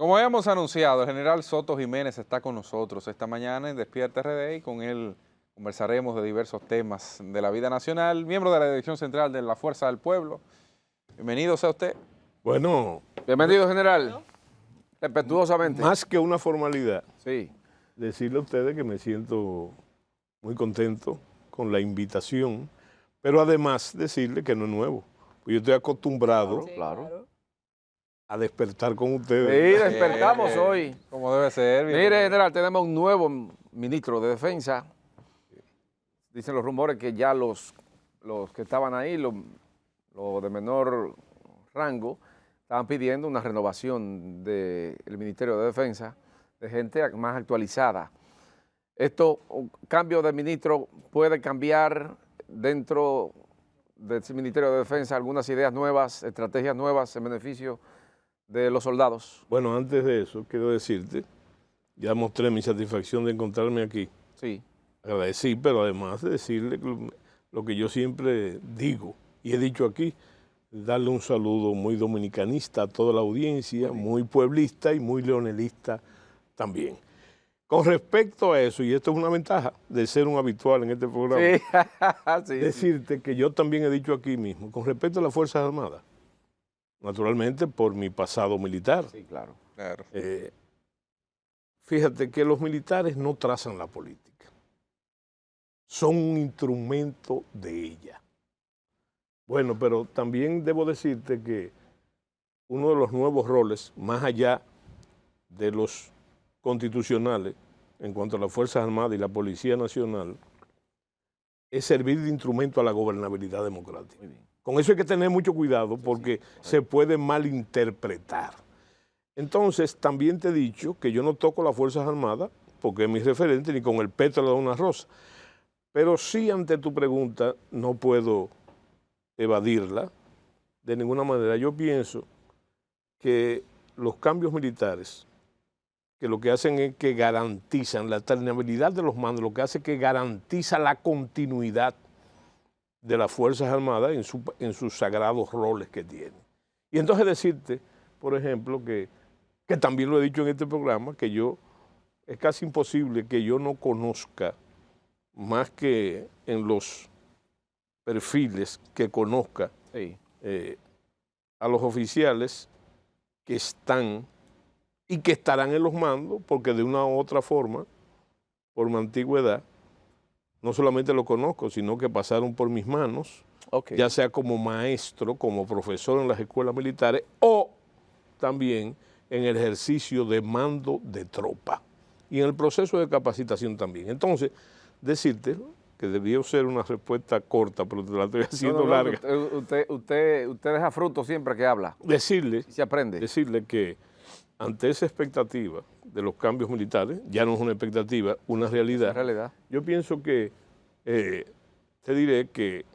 Como habíamos anunciado, el general Soto Jiménez está con nosotros esta mañana en Despierta RD y con él conversaremos de diversos temas de la vida nacional, miembro de la Dirección Central de la Fuerza del Pueblo. Bienvenido sea usted. Bueno, Bienvenido, general. Respetuosamente. más que una formalidad, Sí. decirle a ustedes que me siento muy contento con la invitación, pero además decirle que no es nuevo. Pues yo estoy acostumbrado Claro. a despertar con Sí, ustedes. despertamos hoy. Como debe ser. Mire, general, tenemos un nuevo ministro de Defensa. Dicen los rumores que ya los que estaban ahí, los de menor rango, estaban pidiendo una renovación del Ministerio de Defensa de gente más actualizada. Esto, cambio de ministro, puede cambiar dentro del Ministerio de Defensa algunas ideas nuevas, estrategias nuevas en beneficio de los soldados. Bueno, antes de eso, quiero decirte, ya mostré mi satisfacción de encontrarme aquí. Sí. Agradecí, pero además de decirle lo que yo siempre digo y he dicho aquí, darle un saludo muy dominicanista a toda la audiencia, muy pueblista y muy leonelista también. Con respecto a eso, y esto es una ventaja de ser un habitual en este programa, Sí. decirte que yo también he dicho aquí mismo, con respecto a las Fuerzas Armadas, naturalmente por mi pasado militar. Sí, claro. Fíjate que los militares no trazan la política, son un instrumento de ella. Bueno, pero también debo decirte que uno de los nuevos roles, más allá de los constitucionales, en cuanto a las Fuerzas Armadas y la Policía Nacional, es servir de instrumento a la gobernabilidad democrática. Con eso hay que tener mucho cuidado porque se puede malinterpretar. Entonces, también te he dicho que yo no toco las Fuerzas Armadas porque es mi referente, ni con el pétalo de una rosa. Pero sí, ante tu pregunta, no puedo evadirla de ninguna manera. Yo pienso que los cambios militares, que lo que hacen es que garantizan la alternabilidad de los mandos, lo que hace es que garantiza la continuidad de las Fuerzas Armadas en sus sagrados roles que tienen. Y entonces decirte, por ejemplo, que también lo he dicho en este programa, que es casi imposible que yo no conozca, más que en los perfiles que conozca, a los oficiales que están y que estarán en los mandos, porque de una u otra forma, por mi antigüedad, no solamente lo conozco, sino que pasaron por mis manos, ya sea como maestro, como profesor en las escuelas militares o también en el ejercicio de mando de tropa y en el proceso de capacitación también. Entonces, decirte que debió ser una respuesta corta, pero te la estoy haciendo larga. Usted deja fruto siempre que habla. Decirle, Y se aprende. Decirle que ante esa expectativa de los cambios militares, ya no es una expectativa, una realidad. En realidad. Yo pienso que, te diré que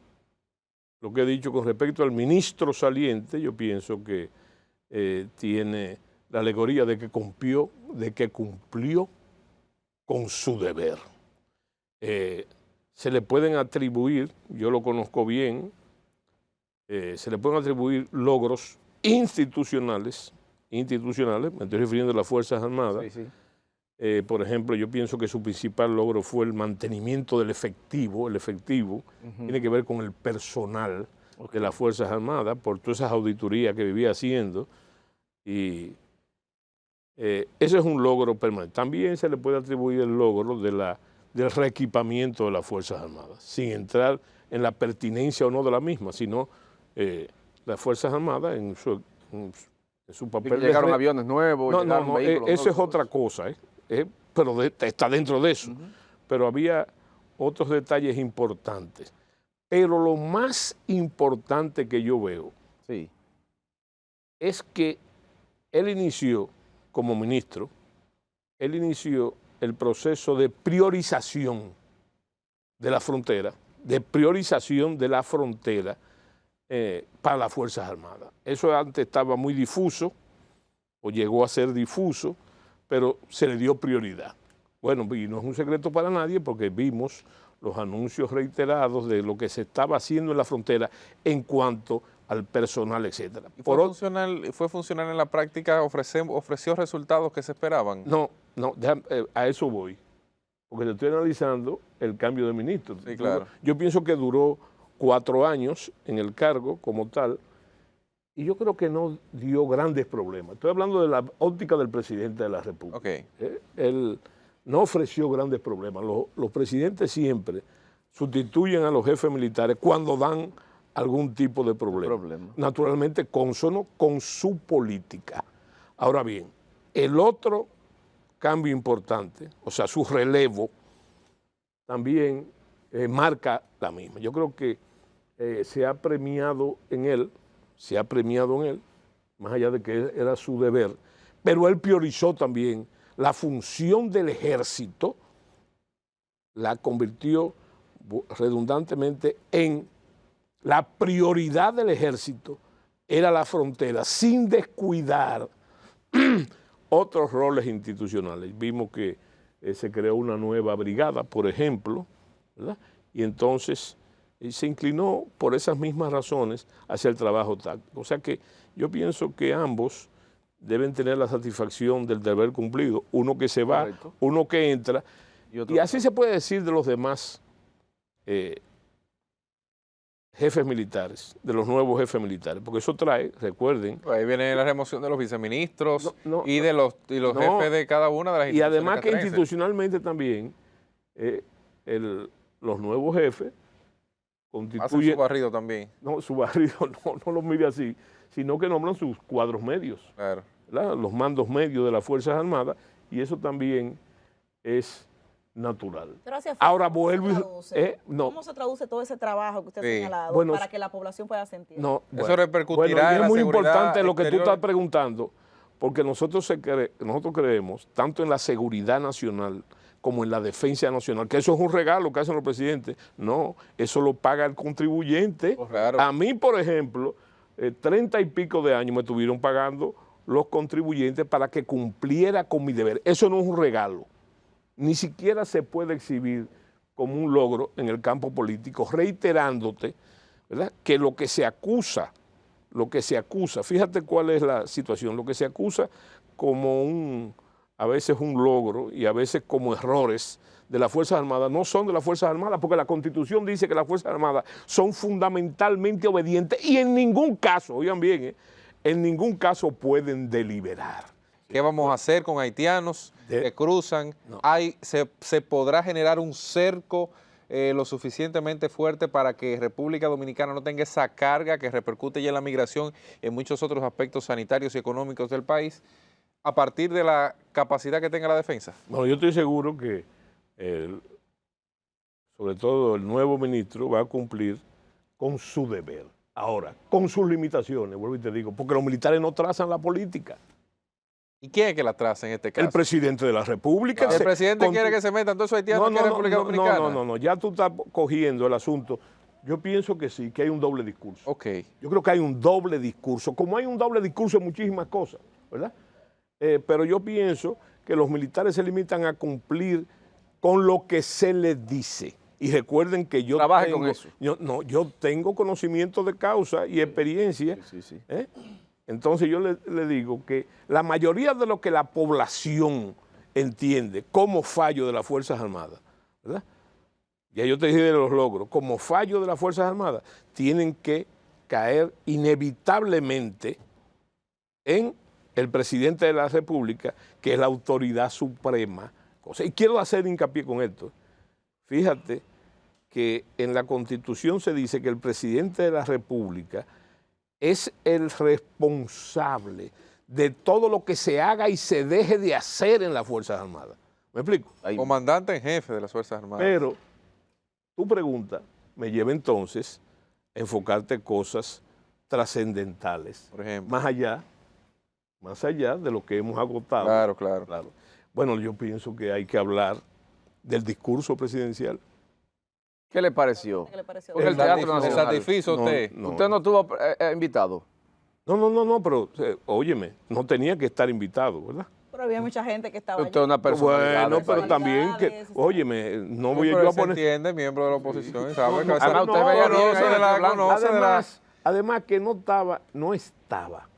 lo que he dicho con respecto al ministro saliente, yo pienso que tiene la alegoría de que cumplió con su deber. Se le pueden atribuir, yo lo conozco bien, se le pueden atribuir logros institucionales, me estoy refiriendo a las Fuerzas Armadas. Por ejemplo, yo pienso que su principal logro fue el mantenimiento del efectivo. El efectivo tiene que ver con el personal de las Fuerzas Armadas, por todas esas auditorías que vivía haciendo, y ese es un logro permanente. También se le puede atribuir el logro del reequipamiento de las Fuerzas Armadas, sin entrar en la pertinencia o no de la misma, sino las Fuerzas Armadas en su papel. Llegaron aviones nuevos, llegaron vehículos. Eso es otra cosa, pero está dentro de eso. Pero había otros detalles importantes. Pero lo más importante que yo veo es que él inició como ministro, él inició el proceso de priorización de la frontera, para las Fuerzas Armadas. Eso antes estaba muy difuso, o llegó a ser difuso, pero se le dio prioridad. Bueno, y no es un secreto para nadie porque vimos los anuncios reiterados de lo que se estaba haciendo en la frontera en cuanto al personal, etcétera. ¿Y fue funcional en la práctica? ¿Ofreció resultados que se esperaban? No, a eso voy, porque te estoy analizando el cambio de ministro. Sí, claro. Yo pienso que duró 4 años en el cargo como tal, y yo creo que no dio grandes problemas. Estoy hablando de la óptica del presidente de la República. Okay. Él no ofreció grandes problemas. Los presidentes siempre sustituyen a los jefes militares cuando dan algún tipo de problema. Naturalmente cónsono con su política. Ahora bien, el otro cambio importante, o sea, su relevo, también marca la misma. Yo creo que se ha premiado en él, más allá de que era su deber, pero él priorizó también la función del ejército, la convirtió redundantemente en la prioridad del ejército, era la frontera, sin descuidar otros roles institucionales. Vimos que se creó una nueva brigada, por ejemplo, ¿verdad? Y entonces se inclinó por esas mismas razones hacia el trabajo táctico. O sea que yo pienso que ambos deben tener la satisfacción del deber cumplido, uno que se va, correcto, uno que entra, y así se puede decir de los demás jefes militares, de los nuevos jefes militares, porque eso trae, recuerden... Ahí viene la remoción de los viceministros y de los jefes de cada una de las instituciones. Y además que institucionalmente también los nuevos jefes constituyen... Hacen su barrido también. No, su barrido no lo mire así, sino que nombran sus cuadros medios, claro, los mandos medios de las Fuerzas Armadas, y eso también es natural. Pero ahora vuelvo ¿Cómo se traduce todo ese trabajo que usted ha señalado para que la población pueda sentir? Eso repercutirá en la es muy seguridad importante lo que tú exterior. estás preguntando, porque nosotros creemos, tanto en la seguridad nacional como en la defensa nacional, que eso es un regalo que hacen los presidentes. No, eso lo paga el contribuyente. Oh, claro. A mí, por ejemplo, 30 y pico de años me estuvieron pagando los contribuyentes para que cumpliera con mi deber. Eso no es un regalo. Ni siquiera se puede exhibir como un logro en el campo político, reiterándote, ¿verdad?, que lo que se acusa, fíjate cuál es la situación, lo que se acusa como a veces un logro y a veces como errores de las Fuerzas Armadas, no son de las Fuerzas Armadas, porque la Constitución dice que las Fuerzas Armadas son fundamentalmente obedientes y en ningún caso, oigan bien, en ningún caso pueden deliberar. ¿Qué vamos a hacer con haitianos que cruzan? No. ¿Se podrá generar un cerco lo suficientemente fuerte para que República Dominicana no tenga esa carga que repercute ya en la migración en muchos otros aspectos sanitarios y económicos del país a partir de la capacidad que tenga la defensa? Bueno, yo estoy seguro que sobre todo el nuevo ministro va a cumplir con su deber. Ahora, con sus limitaciones, vuelvo y te digo, porque los militares no trazan la política. ¿Y quién es que la traza en este caso? El presidente de la República. ¿El presidente quiere que se metan todos esos haitianos en República Dominicana? No, ya tú estás cogiendo el asunto. Yo pienso que sí, que hay un doble discurso. Ok. Yo creo que hay un doble discurso, como hay un doble discurso en muchísimas cosas, ¿verdad? Pero yo pienso que los militares se limitan a cumplir con lo que se les dice. Y recuerden que yo con eso. Yo tengo conocimiento de causa y experiencia. Sí. Entonces yo le digo que la mayoría de lo que la población entiende como fallo de las Fuerzas Armadas, ¿verdad? Ya yo te dije de los logros, como fallo de las Fuerzas Armadas, tienen que caer inevitablemente en el presidente de la República, que es la autoridad suprema. Y quiero hacer hincapié con esto. Fíjate que en la Constitución se dice que el presidente de la República es el responsable de todo lo que se haga y se deje de hacer en las Fuerzas Armadas. ¿Me explico? Comandante en jefe de las Fuerzas Armadas. Pero tu pregunta me lleva entonces a enfocarte cosas trascendentales. Por ejemplo. Más allá de lo que hemos agotado. Claro. Bueno, yo pienso que hay que hablar del discurso presidencial. ¿Qué le pareció? ¿Qué le pareció? Porque el Teatro ¿Se Nacional. satisfizo usted? ¿Usted no estuvo invitado? No, pero óyeme, no tenía que estar invitado, ¿verdad? Pero había mucha gente que estaba Usted es una personalidad. Bueno, pero también que, óyeme, no voy yo a se poner... entiende, miembro de la oposición, ¿sabe? No, Además, usted veía bien ahí en la blanca. Además que no estaba,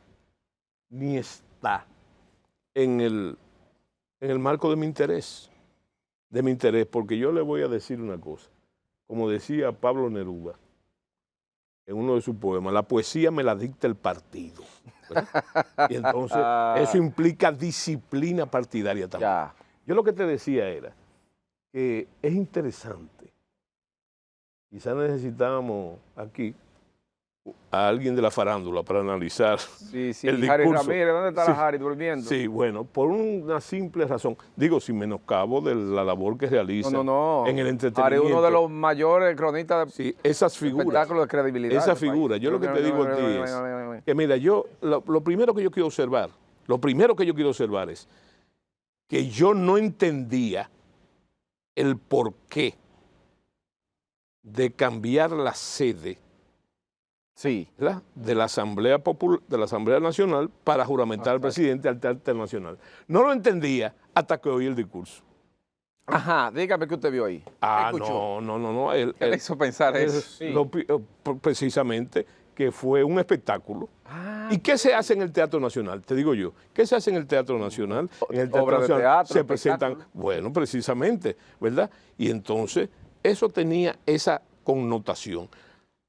ni está en el marco de mi interés, porque yo le voy a decir una cosa, como decía Pablo Neruda en uno de sus poemas, la poesía me la dicta el partido, ¿verdad? Y entonces eso implica disciplina partidaria también. Ya. Yo lo que te decía era que es interesante, quizás necesitábamos aquí a alguien de la farándula para analizar Sí, el Harry discurso. Ramírez, ¿dónde está Sí. la Harry durmiendo? Sí, bueno, por una simple razón, digo, sin menoscabo de la labor que realiza No. en el Harry entretenimiento. es uno de los mayores cronistas de Sí, esas figuras, espectáculos de credibilidad. esa figura, yo lo que te digo a ti es que mira, lo primero que yo quiero observar es que yo no entendía el porqué de cambiar la sede, Sí. ¿verdad?, de la Asamblea Nacional para juramentar al presidente al Teatro Nacional. No lo entendía hasta que oí el discurso. Ajá, dígame qué usted vio ahí. ¿Qué escuchó? No. ¿Qué le hizo pensar eso? Sí. Precisamente que fue un espectáculo. ¿Y qué se hace en el Teatro Nacional? Te digo yo, ¿qué se hace en el Teatro Nacional? En el Teatro Obras de Nacional teatro, se presentan, espectáculos. bueno, precisamente, ¿verdad? Y entonces eso tenía esa connotación.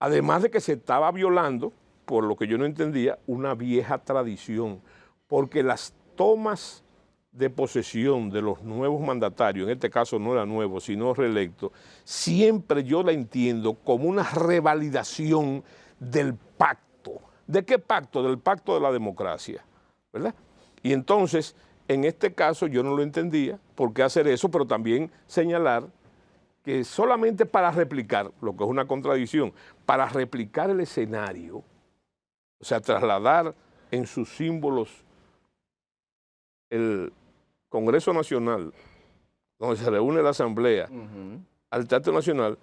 Además de que se estaba violando, por lo que yo no entendía, una vieja tradición, porque las tomas de posesión de los nuevos mandatarios, en este caso no era nuevo, sino reelecto, siempre yo la entiendo como una revalidación del pacto. ¿De qué pacto? Del pacto de la democracia, ¿verdad? Y entonces, en este caso yo no lo entendía, por qué hacer eso, pero también señalar que solamente para replicar, lo que es una contradicción, para replicar el escenario, o sea, trasladar en sus símbolos el Congreso Nacional, donde se reúne la Asamblea, al Teatro Nacional,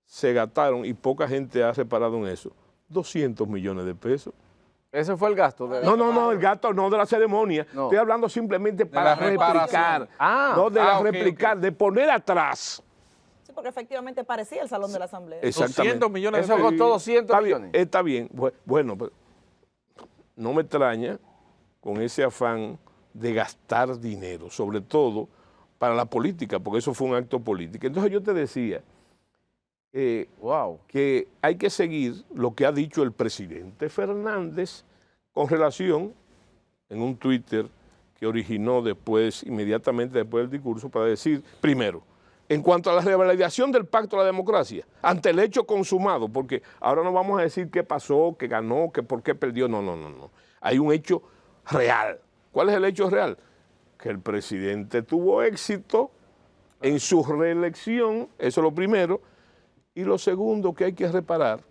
se gastaron, y poca gente ha reparado en eso, 200 millones de pesos. Ese fue el gasto. No, el gasto no de la ceremonia. No. Estoy hablando simplemente la para replicar. reparación. De poner atrás. Sí, porque efectivamente parecía el Salón de la Asamblea. 200 millones de Eso pesos. costó 200 Está millones. bien, está bien. Bueno, pero no me extraña con ese afán de gastar dinero, sobre todo para la política, porque eso fue un acto político. Entonces yo te decía que hay que seguir lo que ha dicho el presidente Fernández con relación, en un Twitter que originó inmediatamente después del discurso, para decir, primero, en cuanto a la revalidación del Pacto de la Democracia, ante el hecho consumado, porque ahora no vamos a decir qué pasó, qué ganó, qué por qué perdió, no. Hay un hecho real. ¿Cuál es el hecho real? Que el presidente tuvo éxito en su reelección, eso es lo primero, y lo segundo que hay que reparar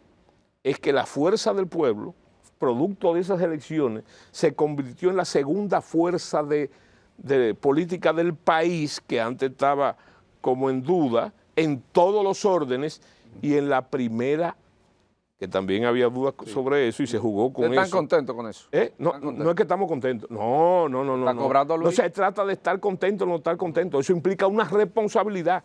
es que la fuerza del pueblo, producto de esas elecciones, se convirtió en la segunda fuerza de política del país, que antes estaba como en duda, en todos los órdenes, y en la primera, que también había dudas sobre eso, y se jugó con eso. ¿Están contentos con eso? No es que estamos contentos. No. ¿Está cobrando Luis? No se trata de estar contento o no estar contento. Eso implica una responsabilidad,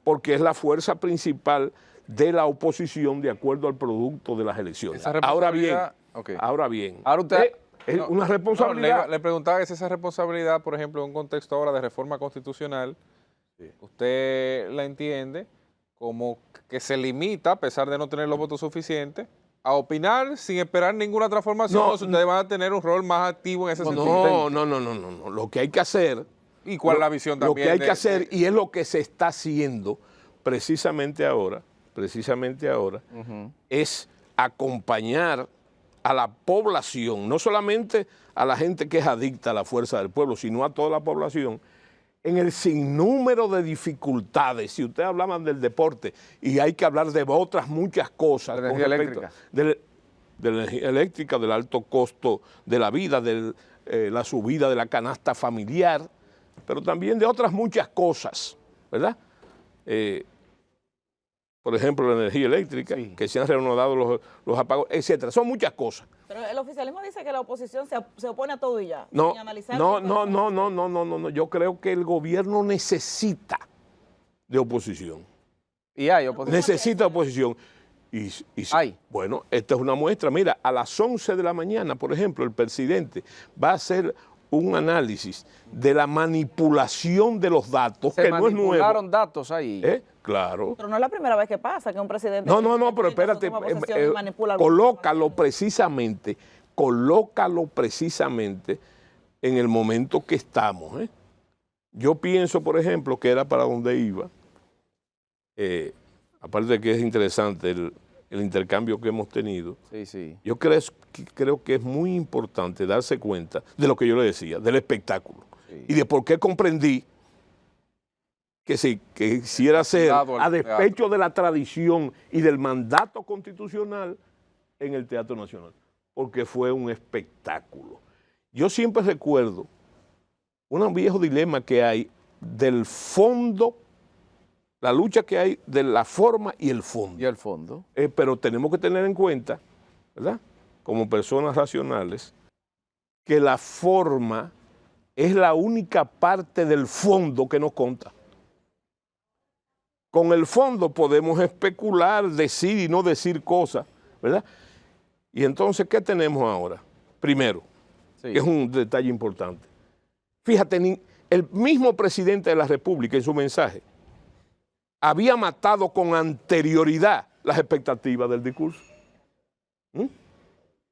porque es la fuerza principal de la oposición de acuerdo al producto de las elecciones. Ahora bien, es una responsabilidad. Le preguntaba si esa responsabilidad, por ejemplo, en un contexto ahora de reforma constitucional, usted la entiende como que se limita, a pesar de no tener los votos suficientes, a opinar sin esperar ninguna transformación, o si ustedes van a tener un rol más activo en ese sentido. No. Lo que hay que hacer... ¿Y cuál es la visión también? Lo que hay que hacer, y es lo que se está haciendo precisamente ahora, es acompañar a la población, no solamente a la gente que es adicta a la fuerza del pueblo, sino a toda la población, en el sinnúmero de dificultades. Si ustedes hablaban del deporte, y hay que hablar de otras muchas cosas. De la energía eléctrica. De la energía eléctrica, del alto costo de la vida, de la subida de la canasta familiar, pero también de otras muchas cosas, ¿verdad? por ejemplo, la energía eléctrica, Sí. que se han reanudado los apagones, etcétera. Son muchas cosas. Pero el oficialismo dice que la oposición se opone a todo y ya. No, sin analizar no, qué no, puede no, ser. no, no, no, no, no. Yo creo que el gobierno necesita de oposición. Y hay oposición. Necesita oposición. Y Hay. bueno, esta es una muestra. Mira, a las 11 de la mañana, por ejemplo, el presidente va a hacer un análisis de la manipulación de los datos, Se que no es nuevo. manipularon datos ahí. Claro. Pero no es la primera vez que pasa que un presidente... No, pero espérate, toma posesión y manipula alguna colócalo precisamente en el momento que estamos. Yo pienso, por ejemplo, que era para donde iba, aparte de que es interesante el intercambio que hemos tenido, Sí, sí. yo creo que es muy importante darse cuenta de lo que yo le decía, del espectáculo, Sí. y de por qué comprendí que sí, que quisiera ser Cuidado al a despecho de la tradición y del mandato constitucional en el Teatro Nacional, porque fue un espectáculo. Yo siempre recuerdo un viejo dilema que hay del fondo, la lucha que hay de la forma y el fondo. Y el fondo. Pero tenemos que tener en cuenta, ¿verdad?, como personas racionales, que la forma es la única parte del fondo que nos conta. Con el fondo podemos especular, decir y no decir cosas, ¿verdad? Y entonces, ¿qué tenemos ahora? Primero, Sí. que es un detalle importante. Fíjate, el mismo presidente de la República en su mensaje había matado con anterioridad las expectativas del discurso.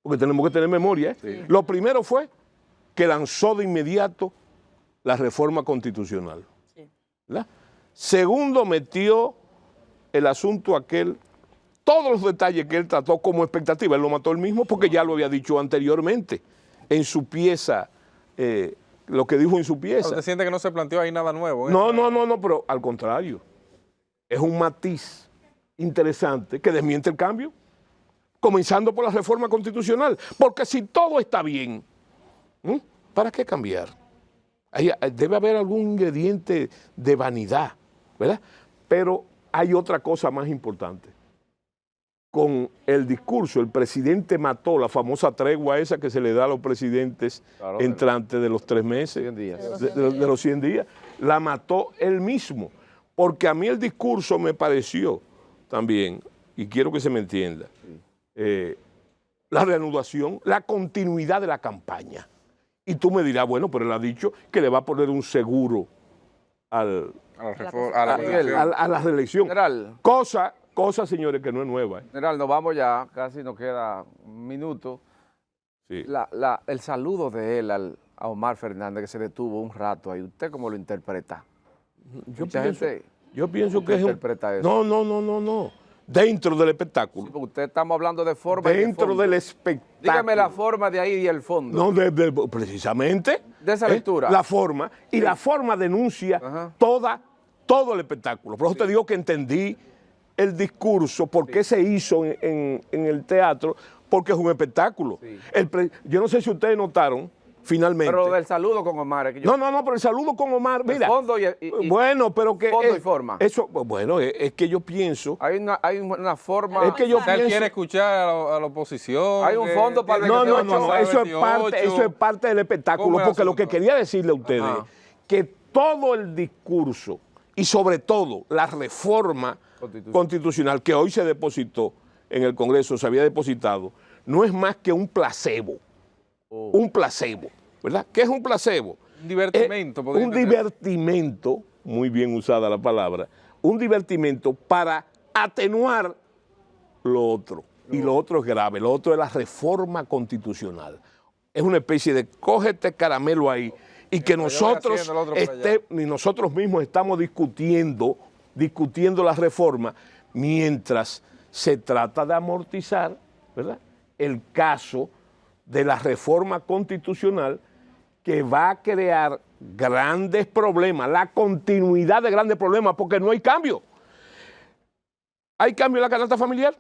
Porque tenemos que tener memoria. Sí. Lo primero fue que lanzó de inmediato la reforma constitucional. Sí. ¿Verdad? Segundo, metió el asunto aquel, todos los detalles que él trató como expectativa, él lo mató él mismo porque ya lo había dicho anteriormente en su pieza, lo que dijo en su pieza. ¿Usted siente que no se planteó ahí nada nuevo? No, pero al contrario, es un matiz interesante que desmiente el cambio, comenzando por la reforma constitucional, porque si todo está bien, ¿para qué cambiar? Debe haber algún ingrediente de vanidad, ¿verdad? Pero hay otra cosa más importante. Con el discurso, el presidente mató la famosa tregua esa que se le da a los presidentes Claro, entrantes de los 3 meses, 100 días. de los 100 días, la mató él mismo, porque a mí el discurso me pareció también, y quiero que se me entienda, la reanudación, la continuidad de la campaña. Y tú me dirás, bueno, pero él ha dicho que le va a poner un seguro a la reelección. General. Cosa, señores, que no es nueva. General, nos vamos ya, casi nos queda un minuto. Sí. El saludo de él a Omar Fernández, que se detuvo un rato ahí, ¿usted cómo lo interpreta? Yo pienso que es interpreta eso. No. Dentro del espectáculo. Sí, porque usted estamos hablando de forma y de Dentro fondo. del espectáculo. Dígame la forma de ahí y el fondo. No, precisamente. De esa lectura. La forma. Y la forma denuncia Ajá. todo el espectáculo. Por eso te digo que entendí el discurso, por qué se hizo en el teatro, porque es un espectáculo. Sí. Yo no sé si ustedes notaron, finalmente. Pero del saludo con Omar. Que yo, No, pero el saludo con Omar, el mira. fondo y Bueno, pero que... fondo y forma. Eso, bueno, es que yo pienso... Hay una forma. Es que yo O sea, él pienso... quiere escuchar a la oposición. Hay un fondo para el No, 28, eso es parte del espectáculo, ¿Cómo es el porque lo que asunto? quería decirle a ustedes Ajá. que todo el discurso y sobre todo la reforma constitucional que hoy se depositó en el Congreso, se había depositado, no es más que un placebo. Un placebo, ¿verdad? ¿Qué es un placebo? Un divertimento. podría Un entender. divertimento, muy bien usada la palabra, un divertimento para atenuar lo otro. Y lo otro es grave, lo otro es la reforma constitucional. Es una especie de cógete caramelo ahí y que nosotros, haciendo el otro por allá. y nosotros mismos estamos discutiendo la reforma mientras se trata de amortizar, ¿verdad?, el caso de la reforma constitucional que va a crear grandes problemas, la continuidad de grandes problemas, porque no hay cambio. ¿Hay cambio en la canasta familiar?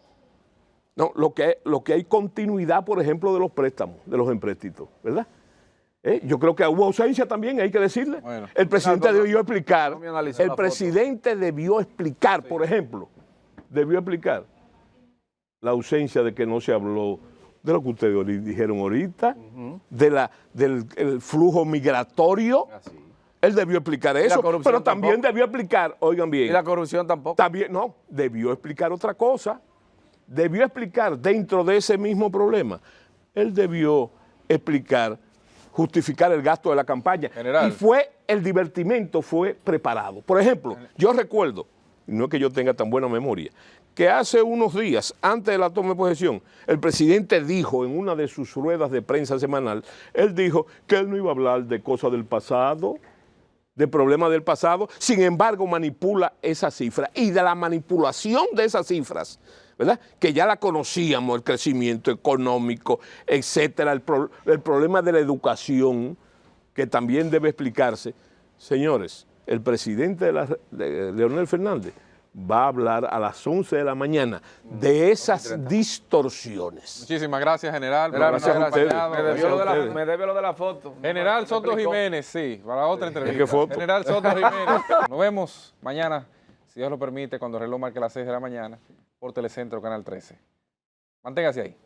No, lo que hay continuidad, por ejemplo, de los préstamos, de los empréstitos, ¿verdad? Yo creo que hubo ausencia también, hay que decirle. Bueno. El presidente debió explicar, no me analizó la foto. por ejemplo, debió explicar la ausencia de que no se habló de lo que ustedes dijeron ahorita, del flujo migratorio. Él debió explicar eso, pero también debió explicar, oigan bien. ¿Y la corrupción tampoco? También, no, debió explicar otra cosa. Debió explicar dentro de ese mismo problema. Él debió explicar, justificar el gasto de la campaña. General. Y el divertimento fue preparado. Por ejemplo, yo recuerdo, no es que yo tenga tan buena memoria, que hace unos días, antes de la toma de posesión, el presidente dijo en una de sus ruedas de prensa semanal, él dijo que él no iba a hablar de cosas del pasado, de problemas del pasado, sin embargo manipula esa cifra. Y de la manipulación de esas cifras, ¿verdad?, que ya la conocíamos, el crecimiento económico, etcétera, el problema de la educación, que también debe explicarse. Señores, el presidente Leonel Fernández va a hablar a las 11 de la mañana de esas distorsiones. Muchísimas gracias, general. Gracias a ustedes. Me debe lo de la foto. General Soto Jiménez, sí, para otra entrevista. ¿Qué foto? General Soto Jiménez. Nos vemos mañana, si Dios lo permite, cuando el reloj marque las 6 de la mañana, por Telecentro, Canal 13. Manténgase ahí.